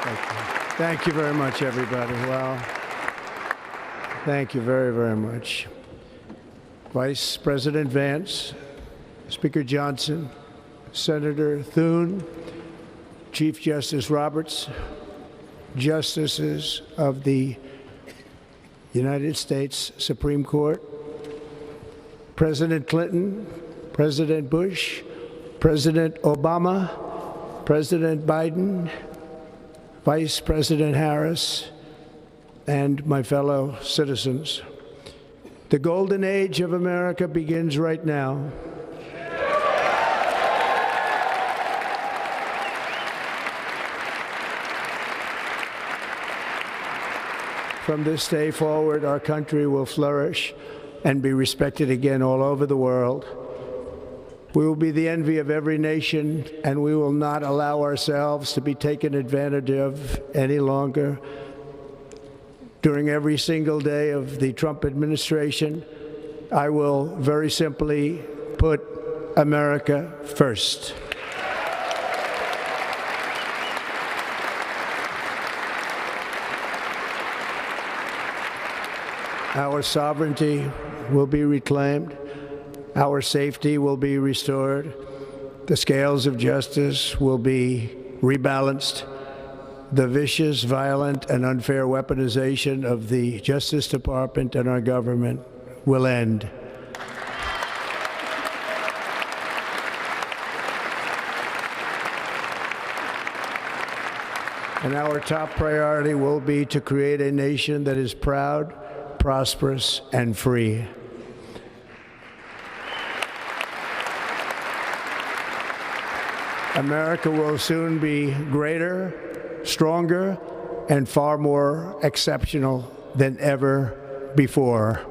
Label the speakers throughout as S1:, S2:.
S1: Thank you. Thank you very much, everybody. Well, thank you very, very much. Vice President Vance, Speaker Johnson, Senator Thune, Chief Justice Roberts, Justices of the United States Supreme Court, President Clinton, President Bush, President Obama, President Biden, Vice President Harris, and my fellow citizens. The golden age of America begins right now. From this day forward, our country will flourish and be respected again all over the world. We will be the envy of every nation, and we will not allow ourselves to be taken advantage of any longer. During every single day of the Trump administration, I will very simply put America first. Our sovereignty will be reclaimed. Our safety will be restored. The scales of justice will be rebalanced. The vicious, violent, and unfair weaponization of the Justice Department and our government will end. And our top priority will be to create a nation that is proud, prosperous, and free. America will soon be greater, stronger, and far more exceptional than ever before.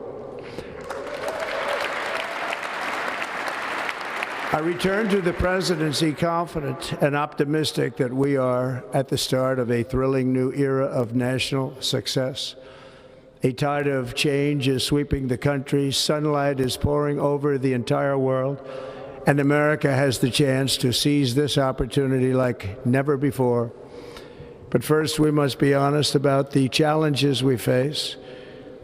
S1: I return to the presidency confident and optimistic that we are at the start of a thrilling new era of national success. A tide of change is sweeping the country, sunlight is pouring over the entire world, and America has the chance to seize this opportunity like never before. But first, we must be honest about the challenges we face.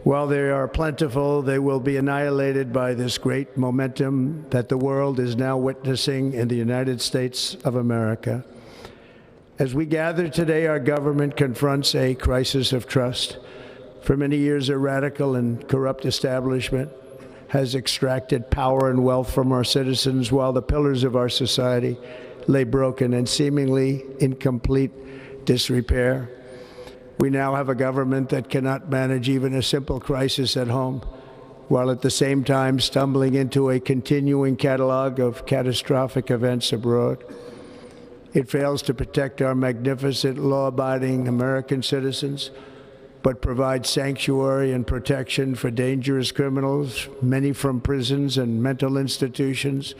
S1: While they are plentiful, they will be annihilated by this great momentum that the world is now witnessing in the United States of America. As we gather today, our government confronts a crisis of trust. For many years, a radical and corrupt establishment has extracted power and wealth from our citizens while the pillars of our society lay broken and seemingly in complete disrepair. We now have a government that cannot manage even a simple crisis at home, while at the same time stumbling into a continuing catalog of catastrophic events abroad. It fails to protect our magnificent, law-abiding American citizens, but provides sanctuary and protection for dangerous criminals, many from prisons and mental institutions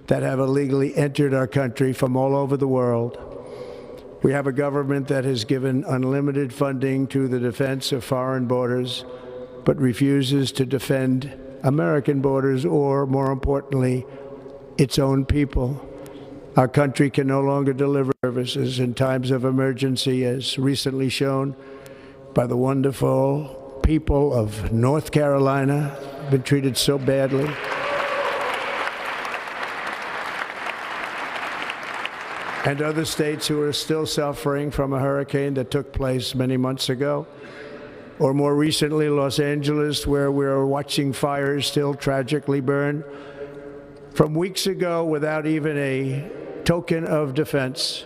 S1: that have illegally entered our country from all over the world. We have a government that has given unlimited funding to the defense of foreign borders, but refuses to defend American borders or, more importantly, its own people. Our country can no longer deliver services in times of emergency, as recently shown by the wonderful people of North Carolina, been treated so badly. And other states who are still suffering from a hurricane that took place many months ago. Or more recently, Los Angeles, where we're watching fires still tragically burn from weeks ago without even a token of defense.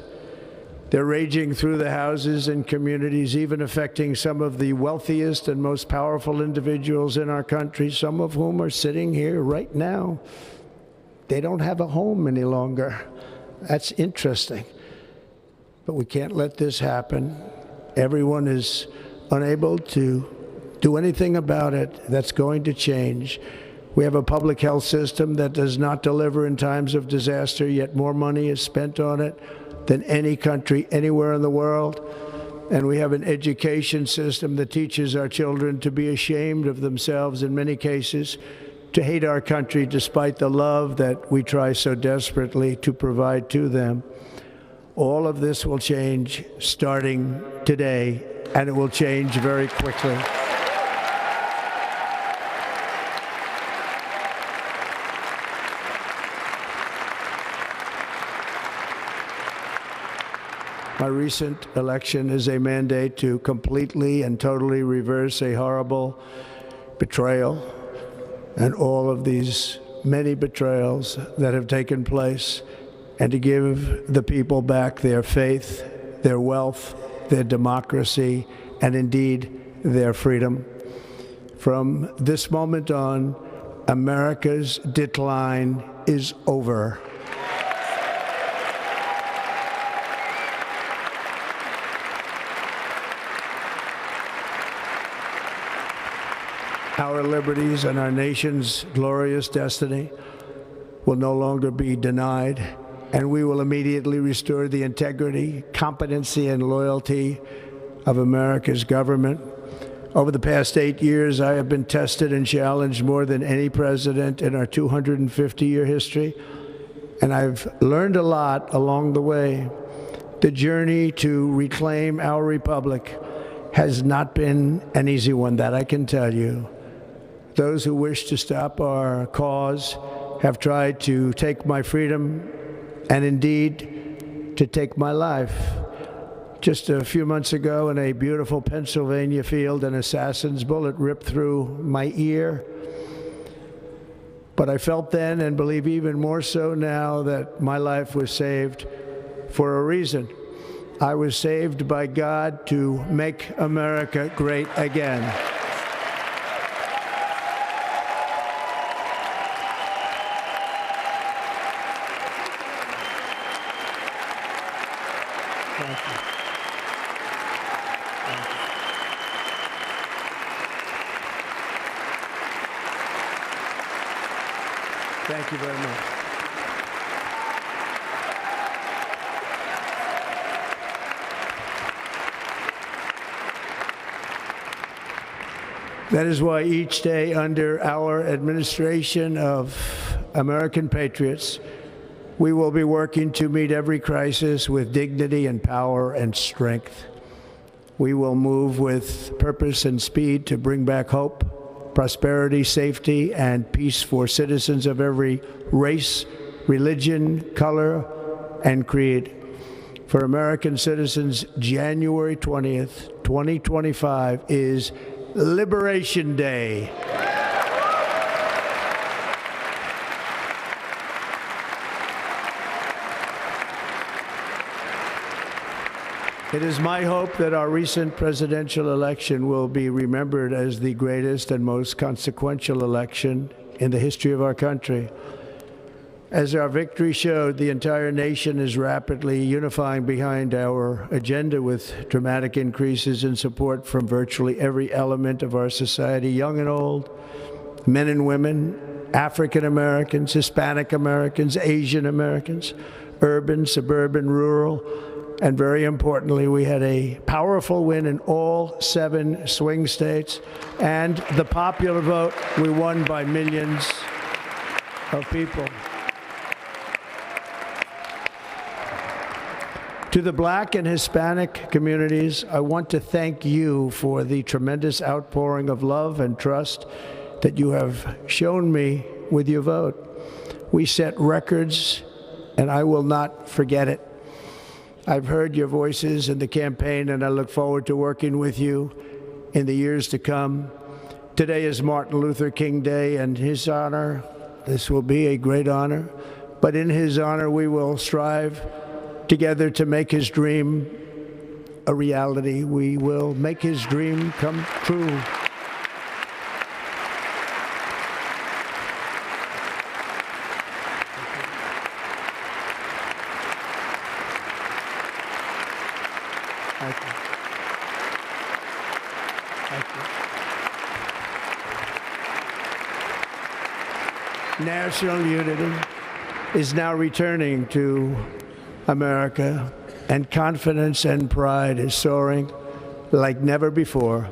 S1: They're raging through the houses and communities, even affecting some of the wealthiest and most powerful individuals in our country, some of whom are sitting here right now. They don't have a home any longer. That's interesting. But we can't let this happen. Everyone is unable to do anything about it. That's going to change. We have a public health system that does not deliver in times of disaster, yet more money is spent on it than any country anywhere in the world. And we have an education system that teaches our children to be ashamed of themselves in many cases, to hate our country despite the love that we try so desperately to provide to them. All of this will change starting today, and it will change very quickly. My recent election is a mandate to completely and totally reverse a horrible betrayal and all of these many betrayals that have taken place, and to give the people back their faith, their wealth, their democracy, and indeed their freedom. From this moment on, America's decline is over. Our liberties and our nation's glorious destiny will no longer be denied, and we will immediately restore the integrity, competency, and loyalty of America's government. Over the past 8 years, I have been tested and challenged more than any president in our 250-year history, and I've learned a lot along the way. The journey to reclaim our republic has not been an easy one, that I can tell you. Those who wish to stop our cause have tried to take my freedom and indeed to take my life. Just a few months ago in a beautiful Pennsylvania field, an assassin's bullet ripped through my ear. But I felt then, and believe even more so now, that my life was saved for a reason. I was saved by God to make America great again. Thank you. Thank you very much. That is why each day under our administration of American patriots, we will be working to meet every crisis with dignity and power and strength. We will move with purpose and speed to bring back hope, prosperity, safety, and peace for citizens of every race, religion, color, and creed. For American citizens, January 20th, 2025 is Liberation Day. It is my hope that our recent presidential election will be remembered as the greatest and most consequential election in the history of our country. As our victory showed, the entire nation is rapidly unifying behind our agenda with dramatic increases in support from virtually every element of our society, young and old, men and women, African Americans, Hispanic Americans, Asian Americans, urban, suburban, rural. And very importantly, we had a powerful win in all 7 swing states. And the popular vote, we won by millions of people. To the Black and Hispanic communities, I want to thank you for the tremendous outpouring of love and trust that you have shown me with your vote. We set records, and I will not forget it. I've heard your voices in the campaign, and I look forward to working with you in the years to come. Today is Martin Luther King Day, and his honor, this will be a great honor, but in his honor we will strive together to make his dream a reality. We will make his dream come true. Thank you. Thank you. National unity is now returning to America, and confidence and pride is soaring like never before.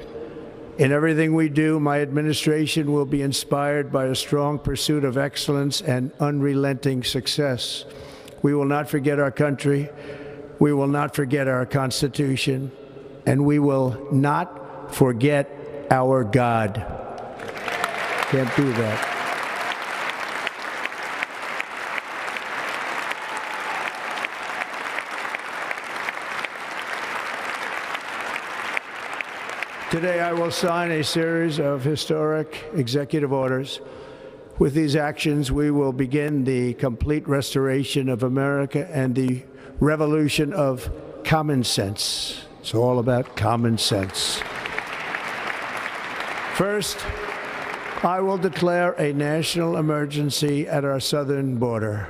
S1: In everything we do, my administration will be inspired by a strong pursuit of excellence and unrelenting success. We will not forget our country. We will not forget our Constitution, and we will not forget our God. Can't do that. Today, I will sign a series of historic executive orders. With these actions, we will begin the complete restoration of America and the revolution of common sense. It's all about common sense. First, I will declare a national emergency at our southern border.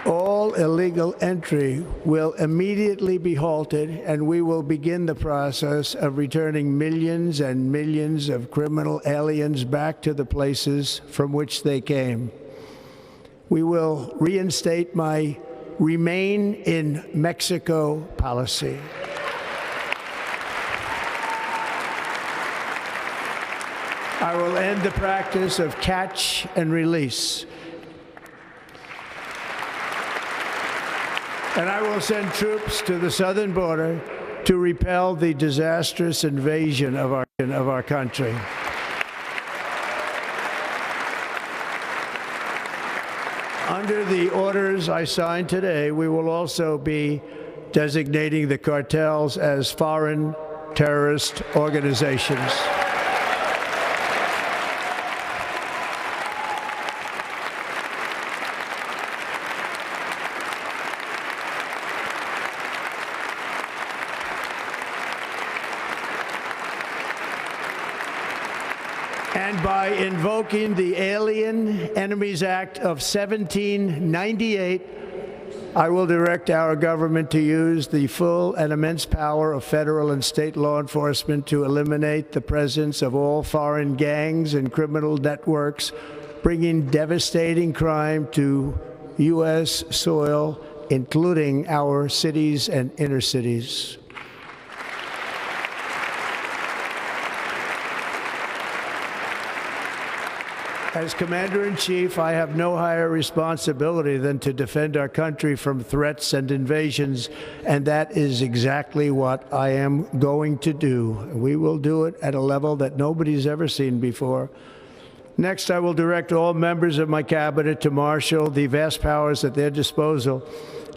S1: All illegal entry will immediately be halted, and we will begin the process of returning millions and millions of criminal aliens back to the places from which they came. We will reinstate my Remain in Mexico policy. I will end the practice of catch and release. And I will send troops to the southern border to repel the disastrous invasion of our country. Under the orders I signed today, we will also be designating the cartels as foreign terrorist organizations. And by invoking the Alien Enemies Act of 1798, I will direct our government to use the full and immense power of federal and state law enforcement to eliminate the presence of all foreign gangs and criminal networks, bringing devastating crime to U.S. soil, including our cities and inner cities. As Commander-in-Chief, I have no higher responsibility than to defend our country from threats and invasions, and that is exactly what I am going to do. We will do it at a level that nobody's ever seen before. Next, I will direct all members of my cabinet to marshal the vast powers at their disposal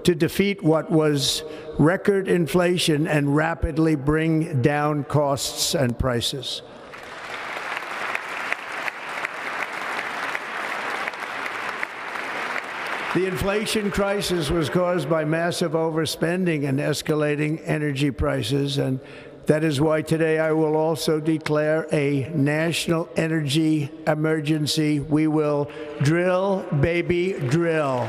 S1: to defeat what was record inflation and rapidly bring down costs and prices. The inflation crisis was caused by massive overspending and escalating energy prices, and that is why today I will also declare a national energy emergency. We will drill, baby, drill.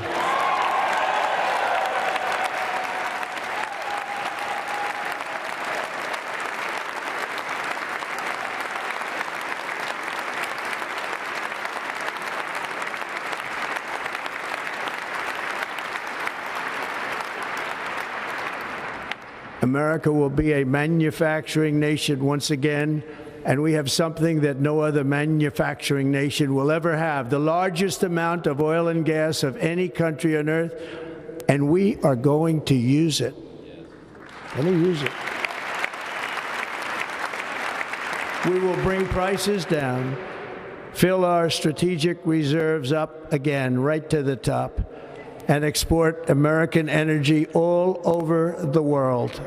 S1: America will be a manufacturing nation once again, and we have something that no other manufacturing nation will ever have, the largest amount of oil and gas of any country on earth, and we are going to use it. We will bring prices down, fill our strategic reserves up again, right to the top, and export American energy all over the world.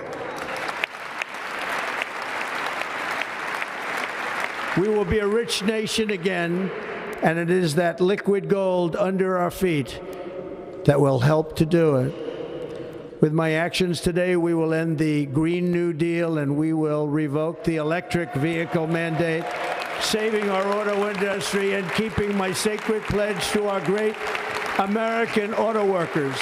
S1: We will be a rich nation again, and it is that liquid gold under our feet that will help to do it. With my actions today, we will end the Green New Deal, and we will revoke the electric vehicle mandate, saving our auto industry and keeping my sacred pledge to our great American auto workers.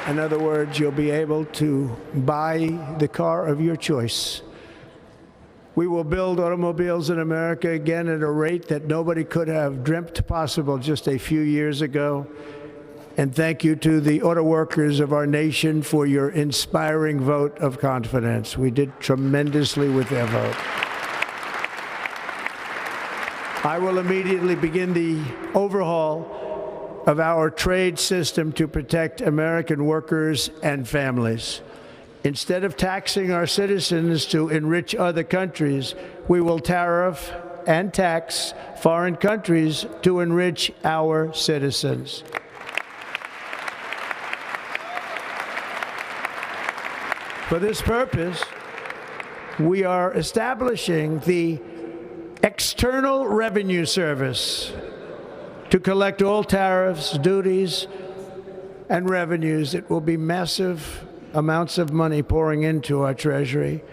S1: In other words, you'll be able to buy the car of your choice. We will build automobiles in America again at a rate that nobody could have dreamt possible just a few years ago. And thank you to the auto workers of our nation for your inspiring vote of confidence. We did tremendously with their vote. I will immediately begin the overhaul of our trade system to protect American workers and families. Instead of taxing our citizens to enrich other countries, we will tariff and tax foreign countries to enrich our citizens. For this purpose, we are establishing the External Revenue Service to collect all tariffs, duties, and revenues. It will be massive amounts of money pouring into our Treasury,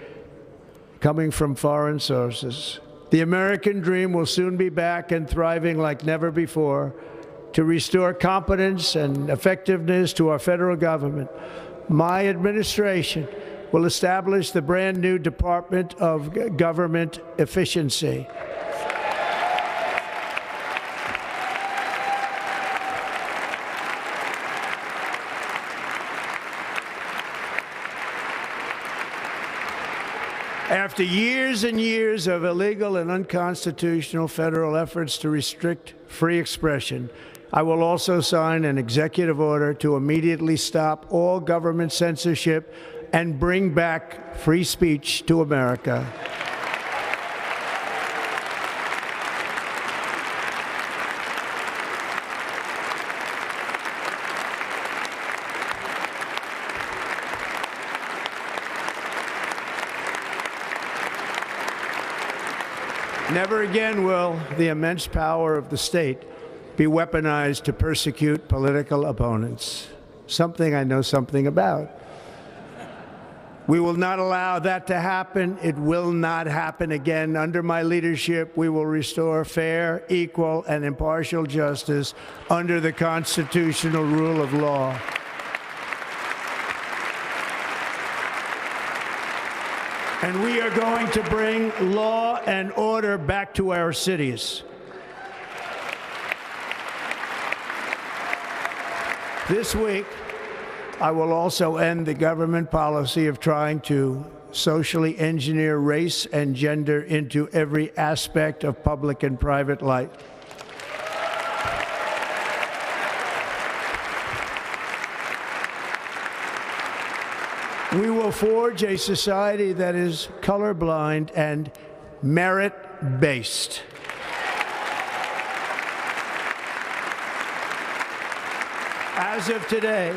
S1: coming from foreign sources. The American dream will soon be back and thriving like never before to restore competence and effectiveness to our federal government. My administration will establish the brand new Department of Government Efficiency. After years and years of illegal and unconstitutional federal efforts to restrict free expression, I will also sign an executive order to immediately stop all government censorship and bring back free speech to America. Never again will the immense power of the state be weaponized to persecute political opponents, something I know something about. We will not allow that to happen. It will not happen again. Under my leadership, we will restore fair, equal, and impartial justice under the constitutional rule of law. And we are going to bring law and order back to our cities. This week, I will also end the government policy of trying to socially engineer race and gender into every aspect of public and private life. We will forge a society that is colorblind and merit-based. As of today,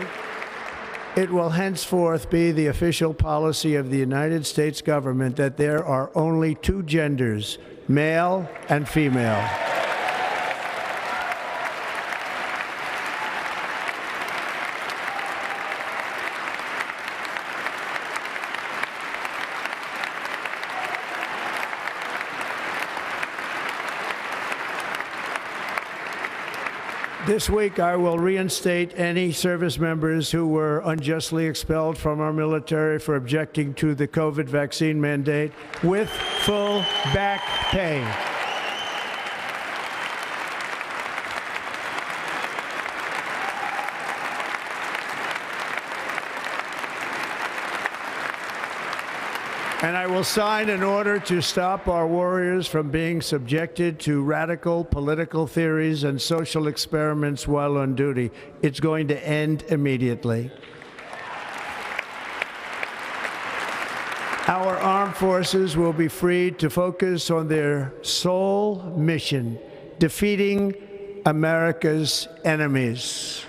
S1: it will henceforth be the official policy of the United States government that there are only two genders, male and female. This week, I will reinstate any service members who were unjustly expelled from our military for objecting to the COVID vaccine mandate with full back pay. And I will sign an order to stop our warriors from being subjected to radical political theories and social experiments while on duty. It's going to end immediately. Our armed forces will be freed to focus on their sole mission, defeating America's enemies.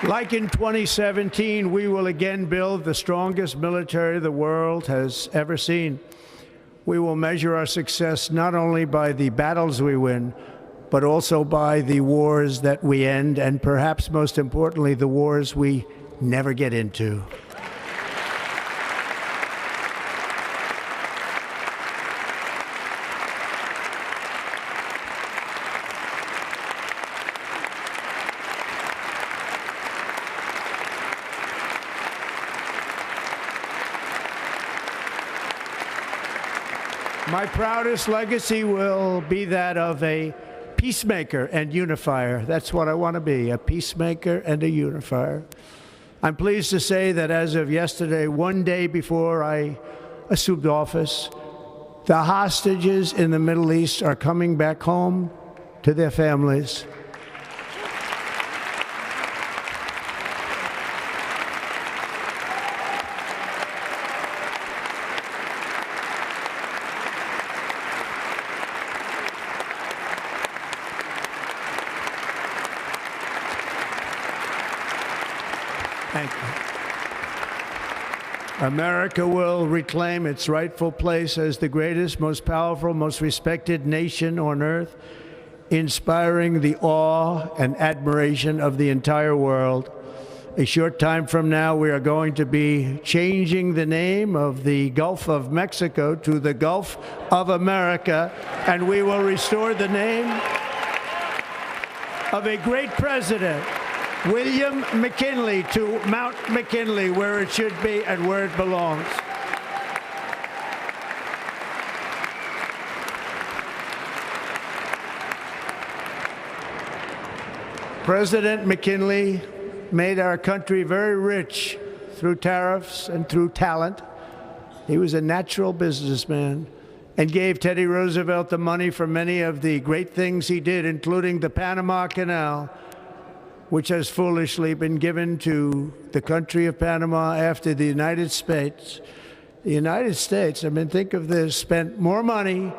S1: Like in 2017, we will again build the strongest military the world has ever seen. We will measure our success not only by the battles we win, but also by the wars that we end, and perhaps most importantly, the wars we never get into. My proudest legacy will be that of a peacemaker and unifier. That's what I want to be, a peacemaker and a unifier. I'm pleased to say that as of yesterday, one day before I assumed office, the hostages in the Middle East are coming back home to their families. Thank you. America will reclaim its rightful place as the greatest, most powerful, most respected nation on earth, inspiring the awe and admiration of the entire world. A short time from now, we are going to be changing the name of the Gulf of Mexico to the Gulf of America, and we will restore the name of a great president, William McKinley, to Mount McKinley, where it should be and where it belongs. President McKinley made our country very rich through tariffs and through talent. He was a natural businessman and gave Teddy Roosevelt the money for many of the great things he did, including the Panama Canal, which has foolishly been given to the country of Panama after the United States. The United States, I mean, think of this, spent more money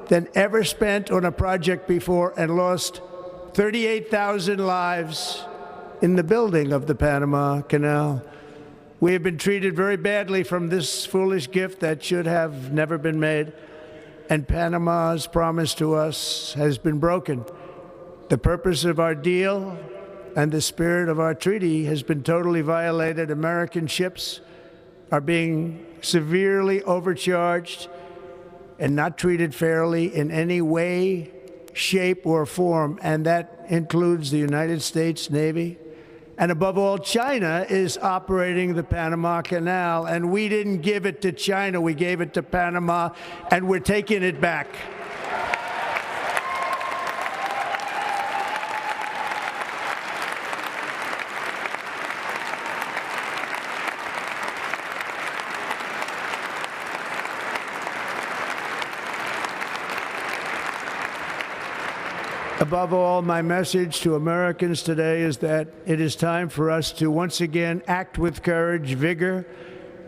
S1: than ever spent on a project before and lost 38,000 lives in the building of the Panama Canal. We have been treated very badly from this foolish gift that should have never been made, and Panama's promise to us has been broken. The purpose of our deal and the spirit of our treaty has been totally violated. American ships are being severely overcharged and not treated fairly in any way, shape, or form, and that includes the United States Navy. And above all, China is operating the Panama Canal, and we didn't give it to China, we gave it to Panama, and we're taking it back. Above all, my message to Americans today is that it is time for us to once again act with courage, vigor,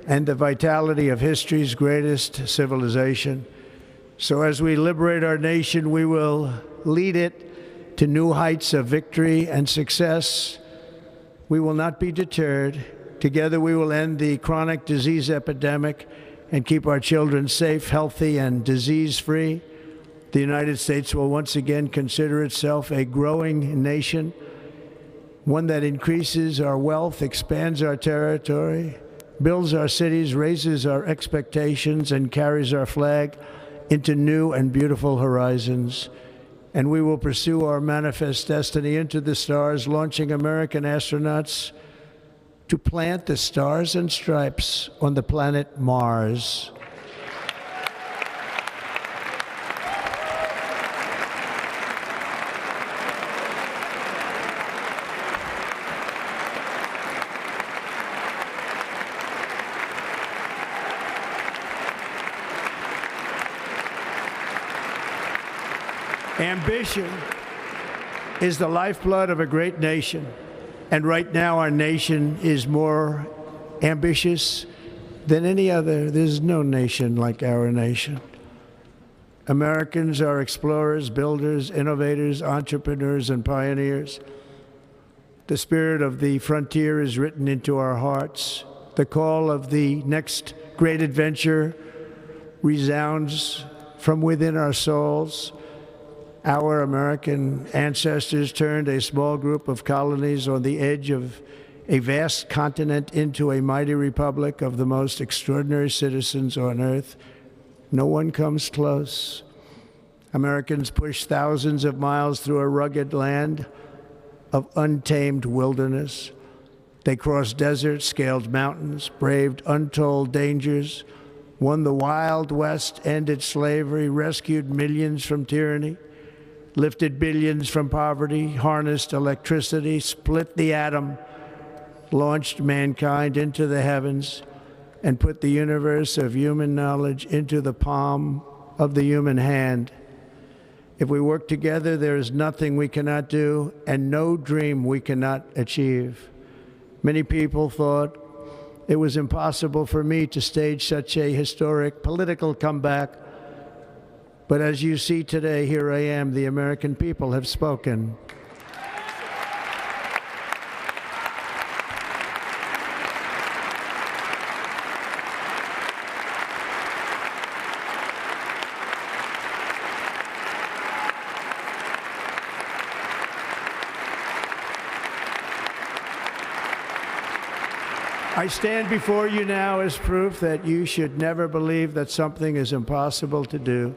S1: and the vitality of history's greatest civilization. So as we liberate our nation, we will lead it to new heights of victory and success. We will not be deterred. Together we will end the chronic disease epidemic and keep our children safe, healthy, and disease-free. The United States will once again consider itself a growing nation, one that increases our wealth, expands our territory, builds our cities, raises our expectations, and carries our flag into new and beautiful horizons. And we will pursue our manifest destiny into the stars, launching American astronauts to plant the stars and stripes on the planet Mars. Ambition is the lifeblood of a great nation, and right now our nation is more ambitious than any other. There's no nation like our nation. Americans are explorers, builders, innovators, entrepreneurs, and pioneers. The spirit of the frontier is written into our hearts. The call of the next great adventure resounds from within our souls. Our American ancestors turned a small group of colonies on the edge of a vast continent into a mighty republic of the most extraordinary citizens on earth. No one comes close. Americans pushed thousands of miles through a rugged land of untamed wilderness. They crossed deserts, scaled mountains, braved untold dangers, won the Wild West, ended slavery, rescued millions from tyranny, lifted billions from poverty, harnessed electricity, split the atom, launched mankind into the heavens, and put the universe of human knowledge into the palm of the human hand. If we work together, there is nothing we cannot do and no dream we cannot achieve. Many people thought it was impossible for me to stage such a historic political comeback. But as you see today, here I am. The American people have spoken. I stand before you now as proof that you should never believe that something is impossible to do.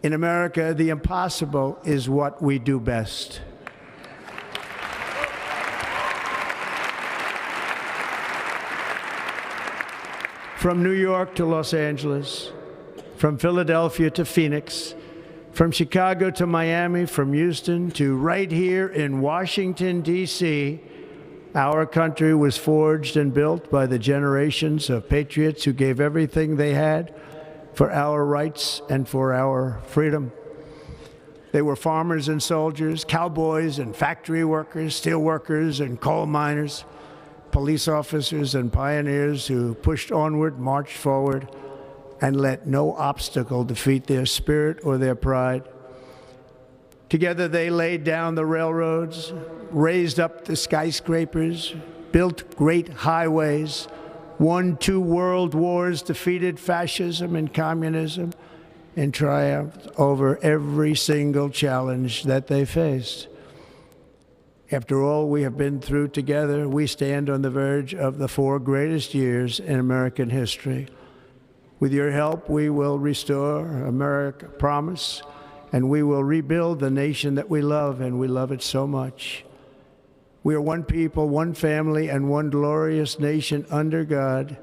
S1: In America, the impossible is what we do best. From New York to Los Angeles, from Philadelphia to Phoenix, from Chicago to Miami, from Houston to right here in Washington, D.C., our country was forged and built by the generations of patriots who gave everything they had for our rights and for our freedom. They were farmers and soldiers, cowboys and factory workers, steel workers and coal miners, police officers and pioneers who pushed onward, marched forward, and let no obstacle defeat their spirit or their pride. Together they laid down the railroads, raised up the skyscrapers, built great highways, won 2 world wars, defeated fascism and communism, and triumphed over every single challenge that they faced. After all we have been through together, we stand on the verge of the 4 greatest years in American history. With your help, we will restore America, promise, and we will rebuild the nation that we love, and we love it so much. We are one people, one family, and one glorious nation under God.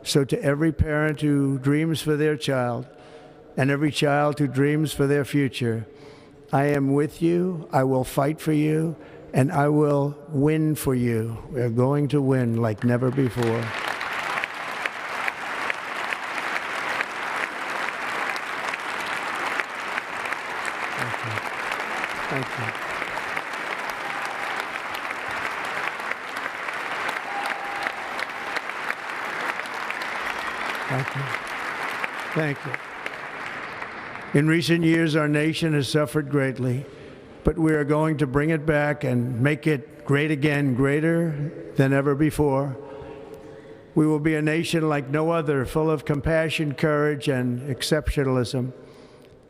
S1: So to every parent who dreams for their child, and every child who dreams for their future, I am with you, I will fight for you, and I will win for you. We are going to win like never before. Thank you. Thank you. Thank you. In recent years, our nation has suffered greatly, but we are going to bring it back and make it great again, greater than ever before. We will be a nation like no other, full of compassion, courage, and exceptionalism.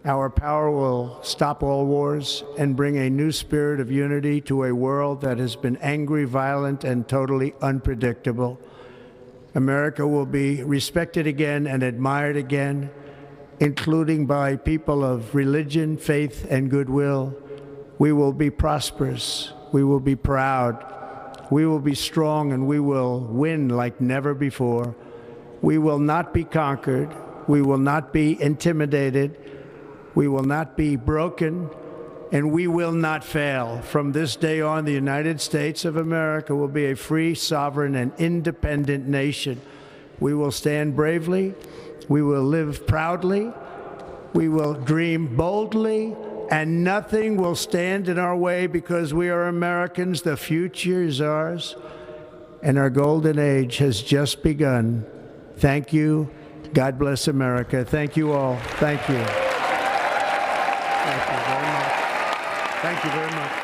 S1: Our power will stop all wars and bring a new spirit of unity to a world that has been angry, violent, and totally unpredictable. America will be respected again and admired again, including by people of religion, faith, and goodwill. We will be prosperous. We will be proud. We will be strong, and we will win like never before. We will not be conquered. We will not be intimidated. We will not be broken, and we will not fail. From this day on, the United States of America will be a free, sovereign, and independent nation. We will stand bravely. We will live proudly. We will dream boldly, and nothing will stand in our way because we are Americans. The future is ours, and our golden age has just begun. Thank you. God bless America. Thank you all. Thank you. Thank you very much. Thank you very much.